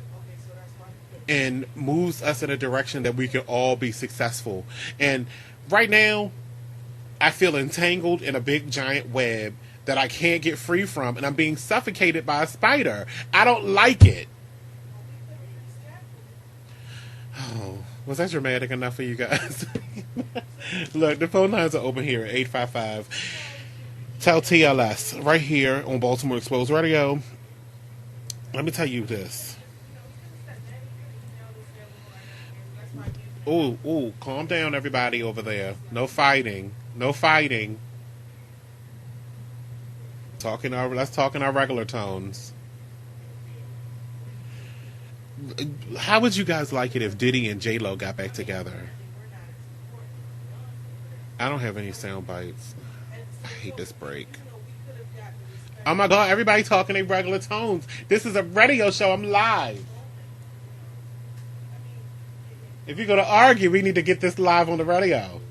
and moves us in a direction that we can all be successful. And right now, I feel entangled in a big giant web that I can't get free from, and I'm being suffocated by a spider. I don't like it. Oh, was that dramatic enough for you guys? Look, the phone lines are open here at 855 Tell TLS right here on Baltimore Exposed Radio. Let me tell you this. Ooh, calm down, everybody over there. No fighting. Let's talk in our regular tones. How would you guys like it if Diddy and J-Lo got back together? I don't have any sound bites. I hate this break. Oh my God, everybody talking in regular tones. This is a radio show. I'm live. If you're going to argue, we need to get this live on the radio.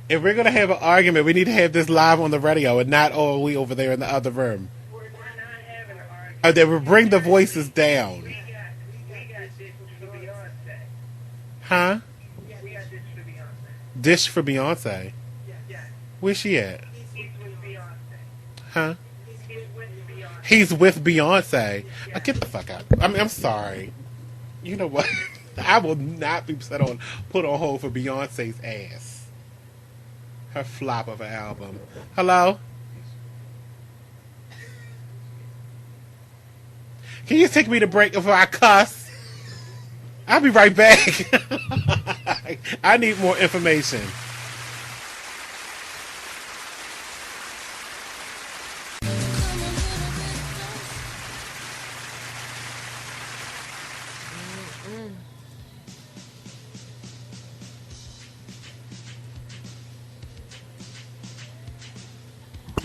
If we're going to have an argument, we need to have this live on the radio and not all we over there in the other room. We're not having an argument. They would bring the voices down. We got this for Beyonce. Huh? We got this for Beyonce. Dish for Beyonce. Yeah. Where's she at? He's with Beyonce. Huh? He's with Beyonce. He's with Beyonce. Get the fuck out. I mean, I'm sorry. You know what? I will not be put on hold for Beyonce's ass. Her flop of an album. Hello? Can you take me to break before I cuss? I'll be right back. I need more information.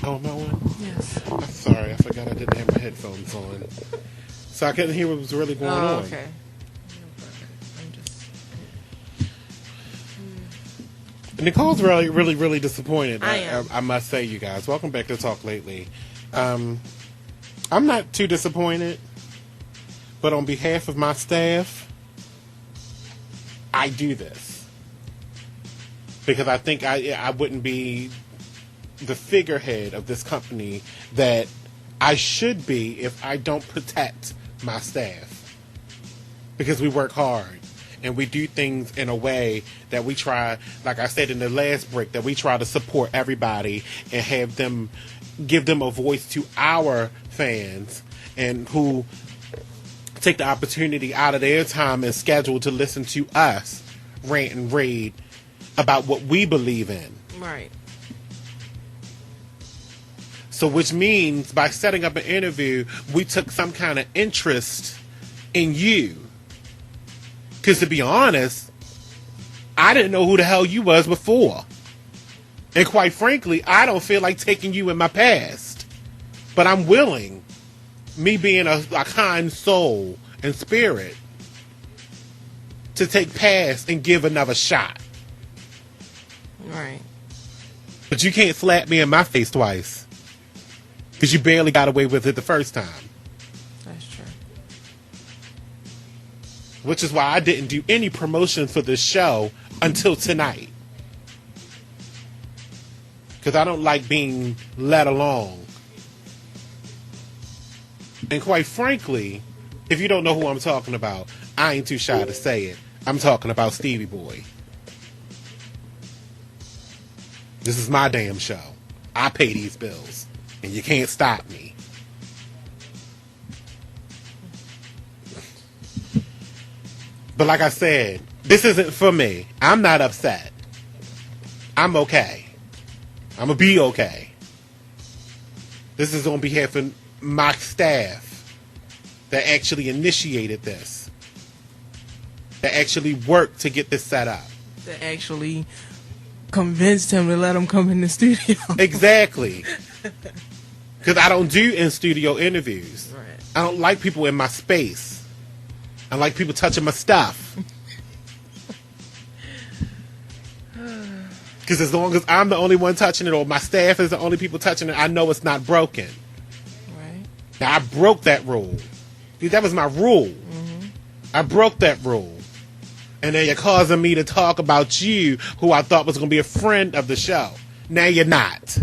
Oh, my one? Yes. I'm sorry, I forgot I didn't have my headphones on. So I couldn't hear what was really going on. Okay. I'm just... Nicole's really disappointed. I am. I must say, you guys. Welcome back to Talk Lately. I'm not too disappointed, but on behalf of my staff, I do this because I think I wouldn't be the figurehead of this company that I should be if I don't protect my staff, because we work hard and we do things in a way that we try, like I said in the last break, that we try to support everybody and have them, give them a voice to our fans and who take the opportunity out of their time and schedule to listen to us rant and rave about what we believe in. Right. So which means by setting up an interview, we took some kind of interest in you. Because to be honest, I didn't know who the hell you was before. And quite frankly, I don't feel like taking you in my past. But I'm willing, me being a kind soul and spirit, to take past and give another shot. Right. But you can't slap me in my face twice. Because you barely got away with it the first time. That's true. Which is why I didn't do any promotion for this show until tonight. Because I don't like being led along. And quite frankly, if you don't know who I'm talking about, I ain't too shy to say it. I'm talking about Stevie Boy. This is my damn show. I pay these bills. And you can't stop me. But like I said, this isn't for me. I'm not upset. I'm okay. I'm going to be okay. This is on behalf of my staff that actually initiated this. That actually worked to get this set up. That actually convinced him to let him come in the studio. Exactly. Because I don't do in-studio interviews. Right. I don't like people in my space. I like people touching my stuff. Because as long as I'm the only one touching it or my staff is the only people touching it, I know it's not broken. Right. Now, I broke that rule. See, that was my rule. Mm-hmm. I broke that rule. And then you're causing me to talk about you, who I thought was going to be a friend of the show. Now you're not.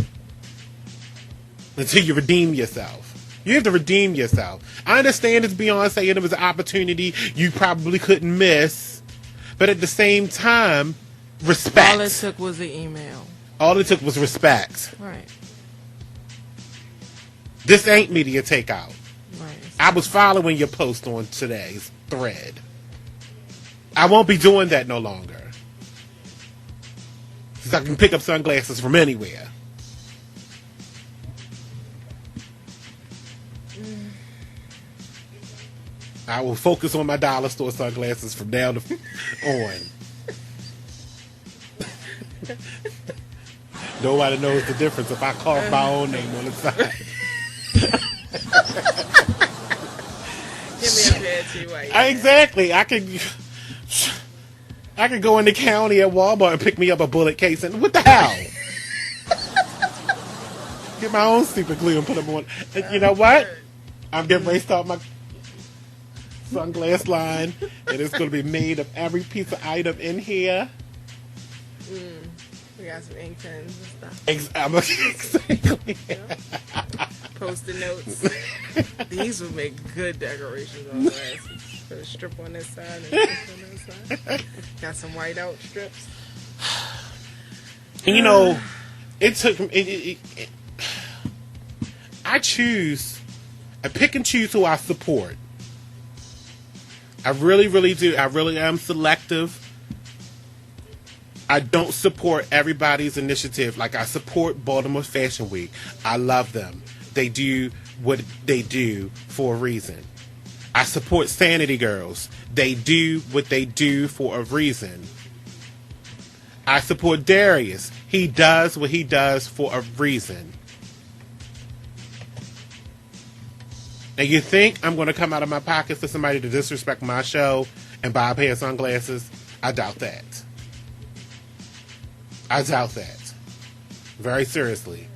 Until you redeem yourself. You have to redeem yourself. I understand it's Beyonce and it was an opportunity you probably couldn't miss. But at the same time, respect. All it took was the email. All it took was respect. Right. This ain't media takeout. Right. I was following your post on today's thread. I won't be doing that no longer. Because I can pick up sunglasses from anywhere. I will focus on my dollar store sunglasses from now on. Nobody knows the difference if I carve my own name on the side. Give me a pair too. Exactly. I could go in the county at Walmart and pick me up a bullet case and what the hell? Get my own stupid glue and put them on. And you know what? I'm getting ready to start my sunglass line, and it's going to be made of every piece of item in here. We got some ink pens and stuff. Exactly. Post-it notes. These would make good decorations on glasses. Put a strip on this side and a strip on that side. Got some white out strips. And, you know, it took... I pick and choose who I support. I really, really do. I really am selective. I don't support everybody's initiative. Like, I support Baltimore Fashion Week. I love them. They do what they do for a reason. I support Sanity Girls. They do what they do for a reason. I support Darius. He does what he does for a reason. And you think I'm going to come out of my pocket for somebody to disrespect my show and buy a pair of sunglasses? I doubt that. I doubt that. Very seriously.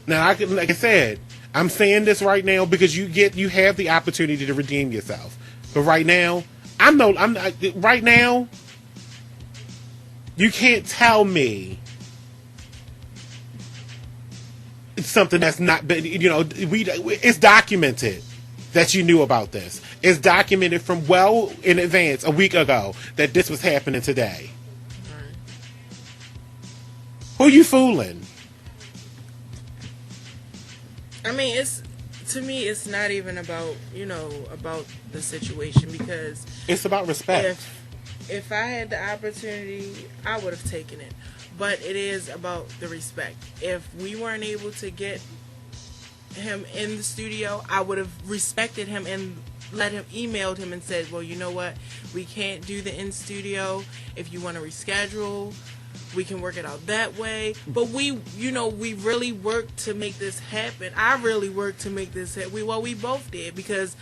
Now, like I said, I'm saying this right now because you have the opportunity to redeem yourself. But right now, right now, you can't tell me it's something that's not been, it's documented that you knew about this. It's documented from well in advance, a week ago, that this was happening today. Right. Who you fooling? I mean, to me, it's not even about, about the situation, because it's about respect. If I had the opportunity, I would have taken it. But it is about the respect. If we weren't able to get him in the studio, I would have respected him and emailed him and said, well, you know what? We can't do the in-studio. If you want to reschedule, we can work it out that way. But we really worked to make this happen. I really worked to make this happen. We both did, because...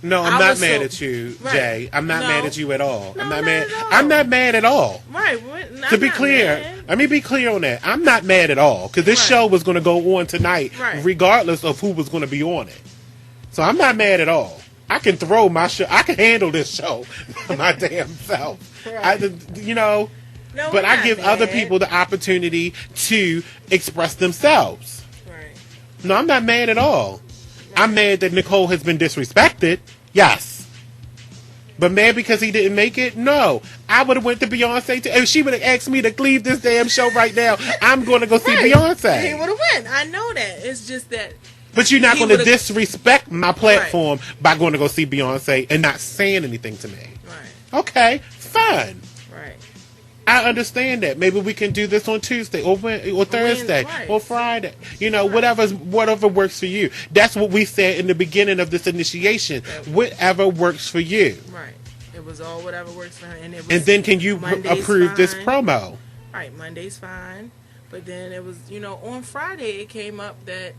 No, I'm not mad at you, right. Jay. I'm not mad at you at all. No, I'm not mad. I'm not mad at all. Right. To be clear, let me be clear on that. I'm not mad at all, because this show was going to go on tonight, regardless of who was going to be on it. So I'm not mad at all. I can throw my show. I can handle this show my damn self. Right. But I give other people the opportunity to express themselves. Right. No, I'm not mad at all. I'm mad that Nicole has been disrespected. Yes. But mad because he didn't make it? No. I would have went to Beyonce. If she would have asked me to leave this damn show right now, I'm going to go see Beyonce. He would have went. I know that. It's just that... But you're not going to disrespect my platform by going to go see Beyonce and not saying anything to me. Right. Okay. Fine. Right. I understand that. Maybe we can do this on Tuesday or Thursday or Friday. Whatever works for you. That's what we said in the beginning of this initiation. Whatever works for you. Right. It was all whatever works for her. And then can you approve this promo? Right. Monday's fine. But then it was, on Friday it came up that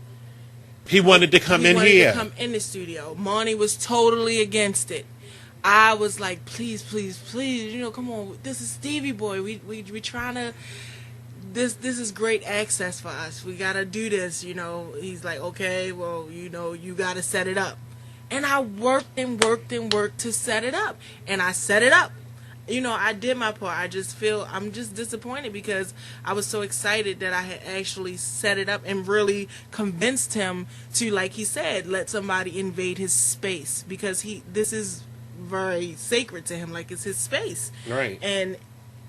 he wanted to come in here. He wanted to come in the studio. Monty was totally against it. I was like, please, please, please, come on. This is Stevie Boy. We trying to. This is great access for us. We gotta do this. He's like, okay, well, you gotta set it up. And I worked and worked and worked to set it up, and I set it up. I did my part. I'm just disappointed because I was so excited that I had actually set it up and really convinced him to, like he said, let somebody invade his space, because this is very sacred to him, like it's his space. Right. And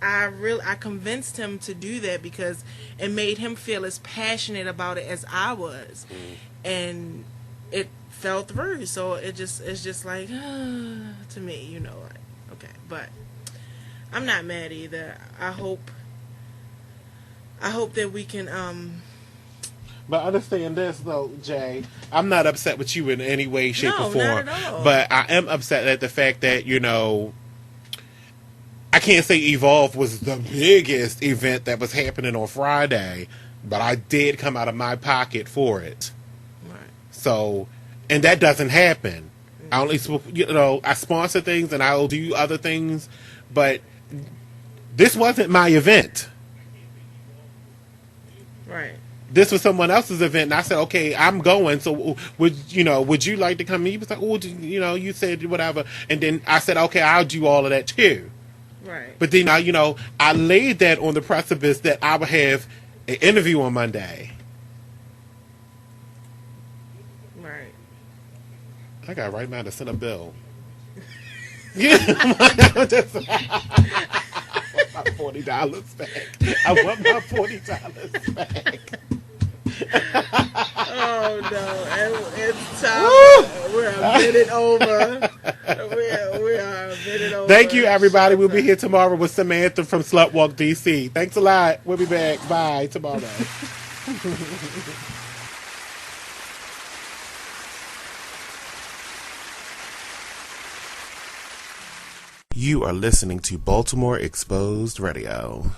I convinced him to do that because it made him feel as passionate about it as I was. And it fell through. So it's just like to me, like, okay. But I'm not mad either. I hope that we can But understand this, though, Jay. I'm not upset with you in any way, shape, or form. Not at all. But I am upset at the fact that, I can't say Evolve was the biggest event that was happening on Friday, but I did come out of my pocket for it. Right. So, and that doesn't happen. I only, I sponsor things and I'll do other things, but this wasn't my event. Right. this was someone else's event, and I said, okay, I'm going. So would you like to come? And he was like, oh, you said whatever, and then I said, okay, I'll do all of that too. Right. But then I laid that on the precipice that I would have an interview on Monday. Right. I got right now to send a bill. Yeah, my $40 back. I want my $40 back. Oh no! It's time. We're a minute over. We are a minute over. Thank you, everybody. We'll be here tomorrow with Samantha from Slutwalk DC. Thanks a lot. We'll be back. Bye tomorrow. You are listening to Baltimore Exposed Radio.